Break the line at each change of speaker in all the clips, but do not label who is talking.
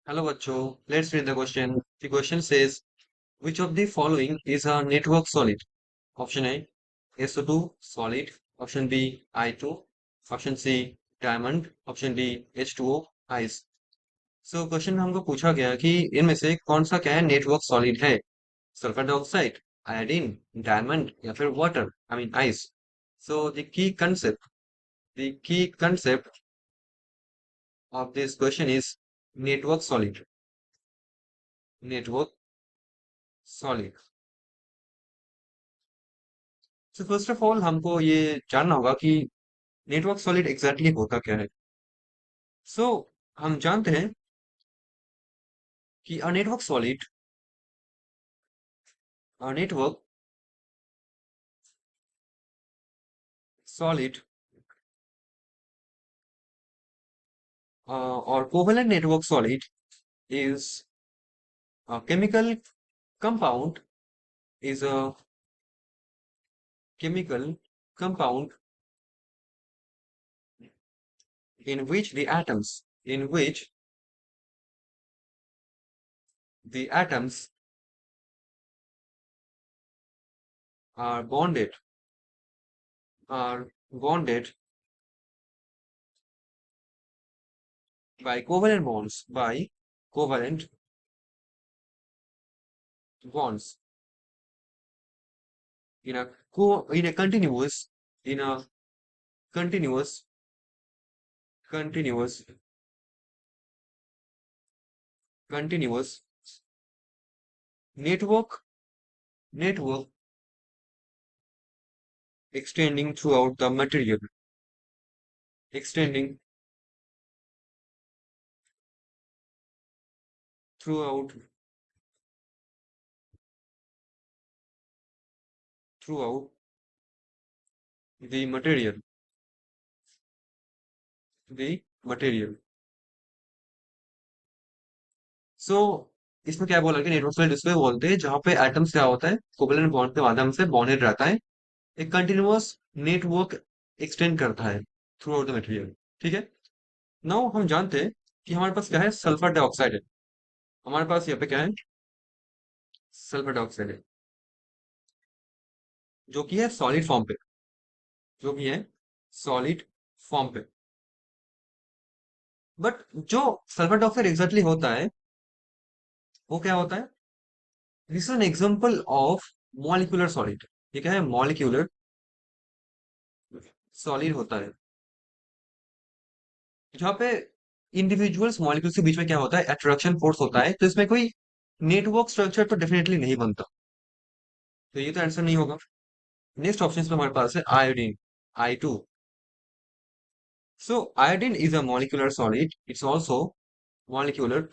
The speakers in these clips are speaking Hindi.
Hello, Bacho. Let's read the question. The question says, which of the following is a network solid? Option A, SO2 solid. Option B, I2. Option C, diamond. Option D, H2O ice. So question में हमको पूछा गया कि इनमें से कौन सा क्या है नेटवर्क सॉलिड है? सल्फर डाइऑक्साइड, आयोडीन, डायमंड या फिर water I mean ice. So the key concept of this question is network solid. Network solid. So first of all हमको ये जानना होगा कि नेटवर्क सॉलिड एग्जैक्टली होता क्या है. सो हम जानते हैं कि अ नेटवर्क सॉलिड और covalent network solid is chemical compound is a chemical compound in which the atoms are bonded by covalent bonds in a in a continuous continuous continuous network network extending throughout the material extending throughout throughout the material. सो इसमें क्या बोला कि नेटवर्क सेल डिस्प्ले बोलते हैं जहां पे एटम्स क्या होता है कोवलेंट बॉन्ड के माध्यम से बॉन्डेड रहता है. एक कंटिन्यूअस नेटवर्क एक्सटेंड करता है थ्रू आउट द मटेरियल. ठीक है. नाउ हम जानते हैं कि हमारे पास क्या है सल्फर डाइऑक्साइड है. हमारे पास यहाँ पे क्या है सल्फर डाइऑक्साइड है जो कि है सॉलिड फॉर्म पे जो कि है सॉलिड फॉर्म पे. बट जो सल्फर डाइऑक्साइड एग्जैक्टली होता है वो क्या होता है. This is an example of molecular solid. ये क्या है मॉलिक्यूलर सॉलिड होता है जहाँ पे इंडिविजुअल्स मॉलिक्यूल्स के बीच में क्या होता है अट्रैक्शन फोर्स होता है. तो इसमें कोई नेटवर्क स्ट्रक्चर तो डेफिनेटली नहीं बनता. तो ये तो आंसर नहीं होगा. नेक्स्ट ऑप्शन में हमारे पास है iodine I2. So iodine is a molecular solid. It's also molecular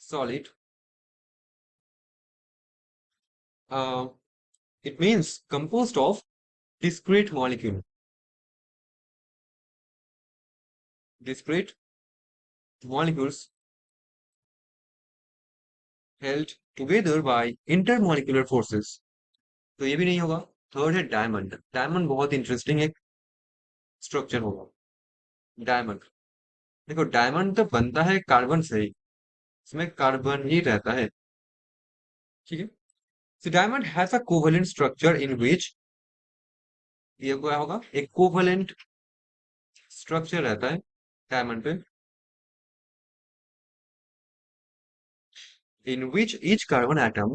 solid. It means composed of discrete molecule discrete molecules held together by intermolecular forces. तो ये भी नहीं होगा. थर्ड है डायमंड. डायमंड बहुत इंटरेस्टिंग एक स्ट्रक्चर होगा. डायमंड देखो डायमंड तो बनता है कार्बन से ही. इसमें कार्बन ही रहता है. ठीक है. So diamond has a covalent structure in which ये क्या होगा एक कोवेलेंट स्ट्रक्चर रहता है डायमंड पे in which each carbon atom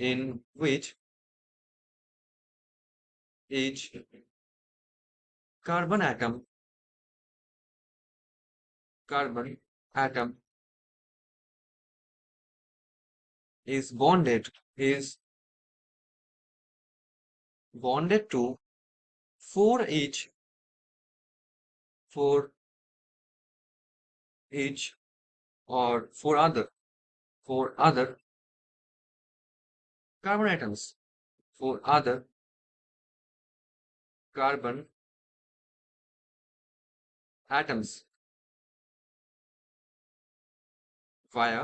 in which each carbon atom carbon atom is bonded to four for each or four other carbon atoms for other carbon atoms via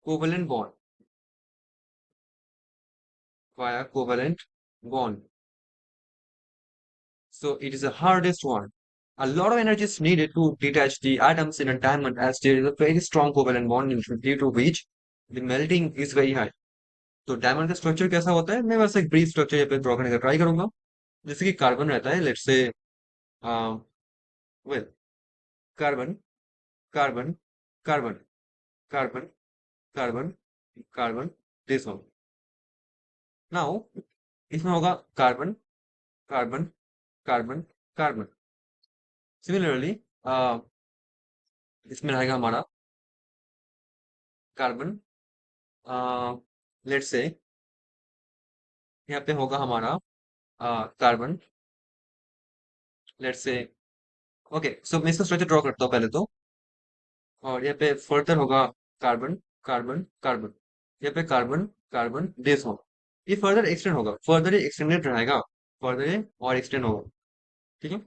covalent bond via covalent bond. So it is the hardest one A lot of energy is needed to detach the atoms in a diamond as there is a very strong covalent bond due to which the melting is very high. तो डायमंड का स्ट्रक्चर कैसा होता है, मैं बस एक ब्रीफ स्ट्रक्चर यहाँ पे ड्रॉ करने का ट्राई करूंगा। जैसे कि कार्बन रहता है, let's say well carbon carbon carbon carbon carbon carbon this one. Now इसमें होगा carbon carbon carbon carbon. Similarly इसमें रहेगा हमारा कार्बन, लेट्स से यहाँ पे होगा हमारा कार्बन, लेट्स से। ओके, सो मैं इसका स्ट्रक्चर ड्रॉ करता हूँ पहले तो। और यहाँ पे फर्दर होगा कार्बन कार्बन कार्बन, यहाँ पे कार्बन कार्बन दिस वन। ये फर्दर एक्सटेंड होगा, फर्दर ये एक्सटेंडेड रहेगा, फर्दर ये और एक्सटेंड होगा। ठीक है,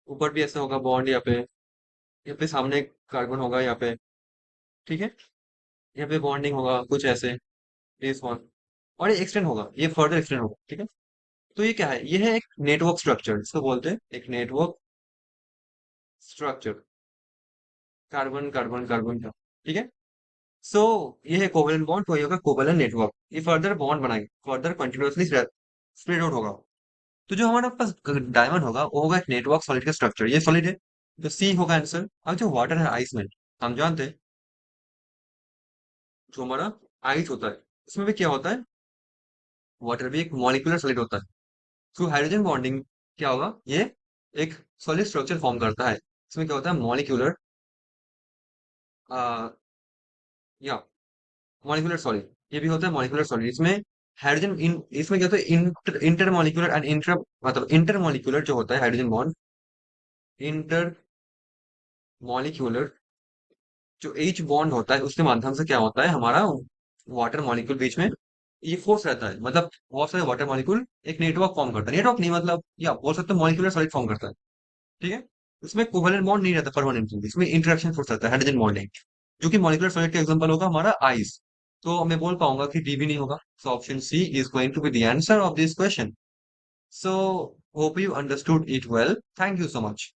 ऊपर भी ऐसा होगा बॉन्ड यहाँ पे सामने कार्बन होगा यहाँ पे। ठीक है, यहाँ पे बॉन्डिंग होगा कुछ ऐसे, दिस वन। और ये एक्सटेंड होगा, ये फर्दर एक्सटेंड होगा। ठीक है, तो ये क्या है, ये है एक नेटवर्क स्ट्रक्चर, इसको बोलते हैं एक network structure, carbon carbon carbon का। ठीक है, सो ये है कोवेलेंट बॉन्ड, तो ये होगा कोवेलेंट नेटवर्क। ये फर्दर बॉन्ड बनाएंगे, फर्दर कंटिन्यूअसली स्प्रेड आउट होगा। तो जो हमारे पास डायमंड होगा वो होगा एक नेटवर्क सॉलिड का स्ट्रक्चर, ये सॉलिड है, तो सी होगा आंसर। अब जो वाटर है आइस में, हम जानते हैं जो हमारा आइस होता है इसमें भी क्या होता है, वाटर भी एक मॉलिक्यूलर सॉलिड होता है। थ्रू हाइड्रोजन बॉन्डिंग क्या होगा, ये एक सॉलिड स्ट्रक्चर फॉर्म करता है। इसमें क्या होता है, मॉलिक्यूलर या मॉलिक्यूलर सॉलिड, ये भी होता है मॉलिक्यूलर सॉलिड। इसमें हाइड्रोजन इन इसमें क्या होता है, इंटर मॉलिक्यूलर एंड इंटर, मतलब इंटर मॉलिक्यूलर जो होता है हाइड्रोजन बॉन्ड, इंटर मॉलिक्यूलर जो एच बॉन्ड होता है उसके माध्यम से क्या होता है, हमारा वाटर मॉलिक्यूल बीच में ये फोर्स रहता है, मतलब बहुत सारे वाटर मॉलिक्यूल एक नेटवर्क फॉर्म करता है, नेटवर्क नहीं मतलब या बोल सकते हैं मॉलिक्यूलर सॉलिड फॉर्म करता है। ठीक है, इसमें कोवेलेंट बॉन्ड नहीं रहता परमानेंटली, इसमें इंटरेक्शन फोर्स रहता है, हाइड्रोजन बॉन्डिंग, जो कि मॉलिक्यूलर सॉलिड का एग्जांपल होगा हमारा आइस। तो मैं बोल पाऊंगा कि डी भी नहीं होगा, so option C is going to be the answer of this question. So hope you understood it well, thank you so much.